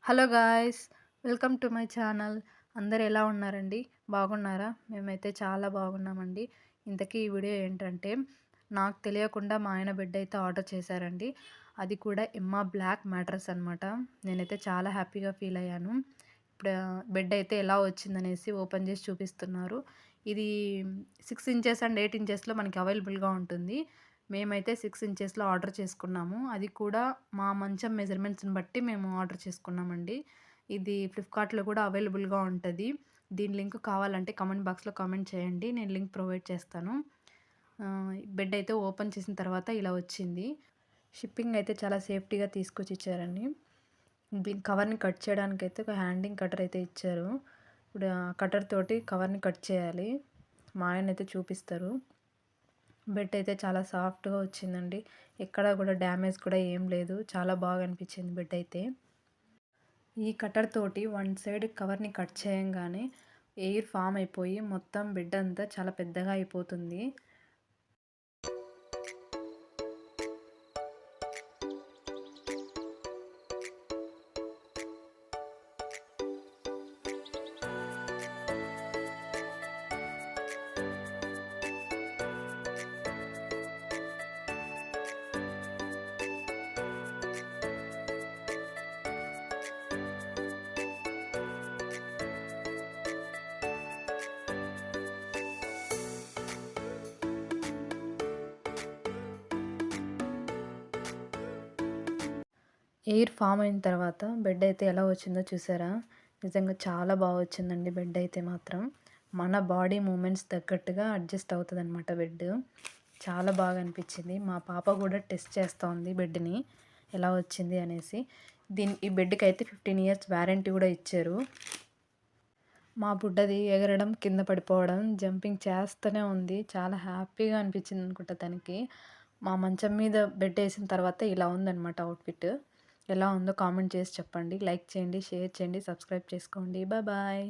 Hello guys, welcome to my channel. అందరు ఎలా ఉన్నారండి? బాగున్నారా? మేమైతే చాలా బాగున్నామండి. ఇంతకీ ఈ వీడియో ఏంటంటే, నాకు తెలియకుండా మా ఆయన బెడ్ అయితే ఆర్డర్ చేశారండి. అది కూడా ఎమ్మా బ్లాక్ మ్యాట్రెస్ అనమాట. నేనైతే చాలా హ్యాపీగా ఫీల్ అయ్యాను. ఇప్పుడు బెడ్ అయితే ఎలా వచ్చిందనేసి ఓపెన్ చేసి చూపిస్తున్నారు. ఇది 6 ఇంచెస్ అండ్ 8 ఇంచెస్లో మనకి అవైలబుల్గా ఉంటుంది. మేమైతే 6 ఇంచెస్‌లో ఆర్డర్ చేసుకున్నాము. అది కూడా మా మంచం మెజర్‌మెంట్స్‌ని బట్టి మేము ఆర్డర్ చేసుకున్నామండి. ఇది ఫ్లిప్‌కార్ట్‌లో కూడా అవైలబుల్‌గా ఉంటది. దీని లింక్ కావాలంటే కామెంట్ బాక్స్‌లో కామెంట్ చేయండి. నేను లింక్ ప్రొవైడ్ చేస్తాను. బెడ్ అయితే ఓపెన్ చేసిన తర్వాత ఇలా వచ్చింది. షిప్పింగ్ అయితే చాలా సేఫ్టీగా తీసుకొచ్చి ఇచ్చారండి. దీని కవర్‌ని కట్ చేయడానికైతే ఒక హ్యాండింగ్ కటర్ అయితే ఇచ్చారు. ఇప్పుడు ఆ కటర్ తోటి కవర్‌ని కట్ చేయాలి. మా ఆయనైతే చూపిస్తారు. బెడ్ అయితే చాలా సాఫ్ట్‌గా వచ్చిందండి. ఎక్కడ కూడా డ్యామేజ్ కూడా ఏం లేదు. చాలా బాగా అనిపించింది బెడ్ అయితే. ఈ కటర్ తోటి వన్ సైడ్ కవర్‌ని కట్ చేయంగానే ఎయిర్ ఫామ్ అయిపోయి మొత్తం బెడ్ అంతా చాలా పెద్దగా అయిపోతుంది. ఎయిర్ ఫామ్ అయిన తర్వాత బెడ్ అయితే ఎలా వచ్చిందో చూసారా? నిజంగా చాలా బాగా వచ్చిందండి బెడ్ అయితే మాత్రం. మన బాడీ మూమెంట్స్ తగ్గట్టుగా అడ్జస్ట్ అవుతుందన్నమాట బెడ్. చాలా బాగా అనిపించింది. మా పాప కూడా టెస్ట్ చేస్తూ ఉంది బెడ్‌ని ఎలా వచ్చింది అనేసి. ఈ బెడ్‌కి అయితే 15 ఇయర్స్ వారంటీ కూడా ఇచ్చారు. మా బుడ్డది ఎగరడం, కింద పడిపోవడం, జంపింగ్ చేస్తూనే ఉంది. చాలా హ్యాపీగా అనిపించింది అనుకుంటా తనకి. మా మంచం మీద బెడ్ ఏసిన తర్వాత ఇలా ఉందనమాట అవుట్‌ఫిట్. ఎలా ఉందో కామెంట్ చేసి చెప్పండి. లైక్ చేయండి, షేర్ చేయండి, సబ్స్క్రైబ్ చేసుకోండి. బాయ్.